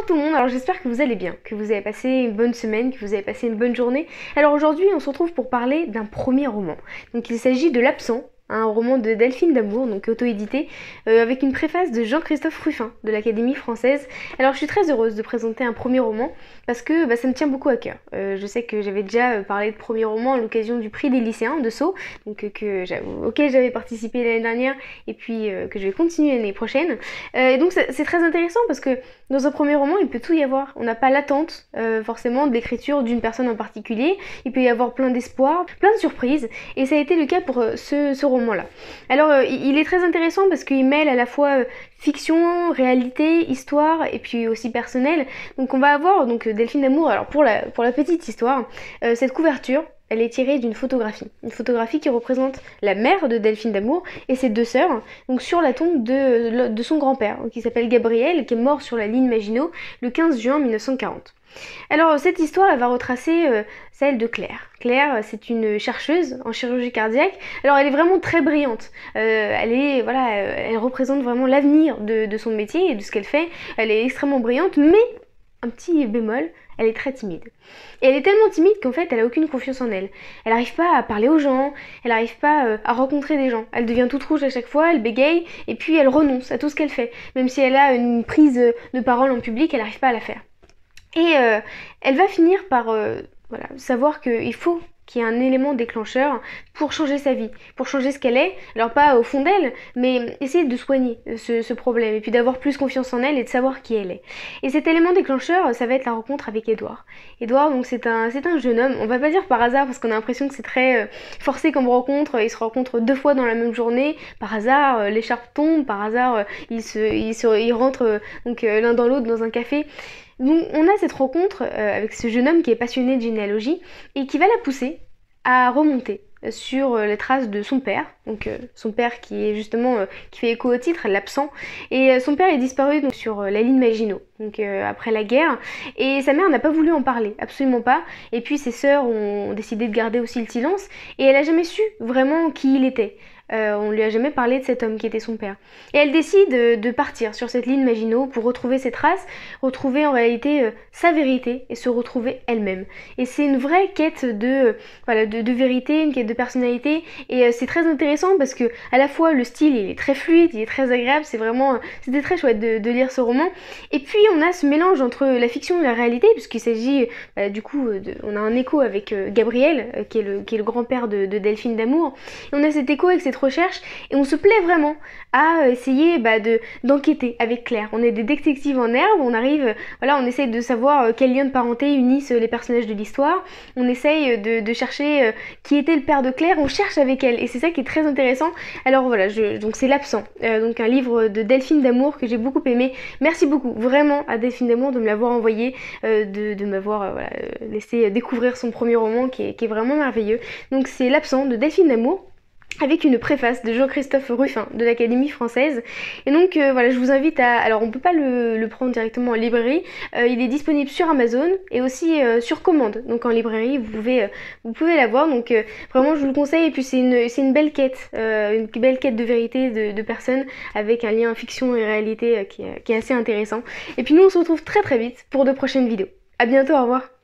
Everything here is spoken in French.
tout le monde, alors j'espère que vous allez bien, que vous avez passé une bonne semaine, que vous avez passé une bonne journée. Alors aujourd'hui on se retrouve pour parler d'un premier roman. Donc il s'agit de L'Absent, un roman de Delphine d'Amour, donc auto-édité, avec une préface de Jean-Christophe Ruffin de l'Académie française. Alors je suis très heureuse de présenter un premier roman parce que ça me tient beaucoup à cœur. Je sais que j'avais déjà parlé de premier roman à l'occasion du prix des lycéens de Sceaux, donc auquel j'avais participé l'année dernière et puis que je vais continuer l'année prochaine. Et donc c'est très intéressant parce que dans un premier roman il peut tout y avoir. On n'a pas l'attente forcément de l'écriture d'une personne en particulier, il peut y avoir plein d'espoir, plein de surprises, et ça a été le cas pour ce roman là. Alors il est très intéressant parce qu'il mêle à la fois fiction, réalité, histoire et puis aussi personnel. Donc on va avoir donc Delphine d'Amour. Alors pour la petite histoire, cette couverture elle est tirée d'une photographie. Une photographie qui représente la mère de Delphine d'Amour et ses deux sœurs, donc sur la tombe de son grand-père, qui s'appelle Gabriel, qui est mort sur la ligne Maginot le 15 juin 1940. Alors cette histoire elle va retracer celle de Claire. Claire c'est une chercheuse en chirurgie cardiaque. Alors elle est vraiment très brillante. Elle représente vraiment l'avenir de son métier et de ce qu'elle fait. Elle est extrêmement brillante, mais un petit bémol, elle est très timide. Et elle est tellement timide qu'en fait elle a aucune confiance en elle. Elle n'arrive pas à parler aux gens, elle n'arrive pas à rencontrer des gens. Elle devient toute rouge à chaque fois, elle bégaye et puis elle renonce à tout ce qu'elle fait. Même si elle a une prise de parole en public, elle n'arrive pas à la faire. Et elle va finir par savoir qu'il faut qu'il y ait un élément déclencheur pour changer sa vie, pour changer ce qu'elle est. Alors pas au fond d'elle, mais essayer de soigner ce problème et puis d'avoir plus confiance en elle et de savoir qui elle est. Et cet élément déclencheur, ça va être la rencontre avec Édouard. Édouard, donc c'est un jeune homme, on va pas dire par hasard parce qu'on a l'impression que c'est très forcé comme rencontre. Ils se rencontrent 2 fois dans la même journée, par hasard l'écharpe tombe, par hasard ils rentrent l'un dans l'autre dans un café. Donc on a cette rencontre avec ce jeune homme qui est passionné de généalogie et qui va la pousser à remonter sur les traces de son père, donc son père qui est justement qui fait écho au titre, L'Absent, et son père est disparu donc, sur la ligne Maginot, donc après la guerre, et sa mère n'a pas voulu en parler, absolument pas, et puis ses sœurs ont décidé de garder aussi le silence, et elle a jamais su vraiment qui il était. On lui a jamais parlé de cet homme qui était son père. Et elle décide de partir sur cette ligne Maginot pour retrouver ses traces, retrouver en réalité sa vérité et se retrouver elle-même. Et c'est une vraie quête de vérité, une quête de personnalité, et c'est très intéressant parce que à la fois le style il est très fluide, il est très agréable, c'était très chouette de lire ce roman. Et puis on a ce mélange entre la fiction et la réalité puisqu'il s'agit on a un écho avec Gabriel qui est le grand-père de Delphine d'Amour. Et on a cet écho avec cette recherche et on se plaît vraiment à essayer d'enquêter avec Claire. On est des détectives en herbe, on arrive, on essaye de savoir quels liens de parenté unissent les personnages de l'histoire, on essaye de chercher qui était le père de Claire, on cherche avec elle et c'est ça qui est très intéressant. Alors voilà, donc c'est L'Absent, donc un livre de Delphine d'Amour que j'ai beaucoup aimé. Merci beaucoup vraiment à Delphine d'Amour de me l'avoir envoyé, de m'avoir laissé découvrir son premier roman qui est vraiment merveilleux. Donc c'est L'Absent de Delphine d'Amour, avec une préface de Jean-Christophe Ruffin de l'Académie française. Et donc je vous invite à... Alors on peut pas le prendre directement en librairie, il est disponible sur Amazon et aussi sur commande. Donc en librairie vous pouvez l'avoir, donc vraiment je vous le conseille. Et puis c'est une belle quête de vérité de personnes avec un lien fiction et réalité qui est assez intéressant. Et puis nous on se retrouve très très vite pour de prochaines vidéos. À bientôt, au revoir.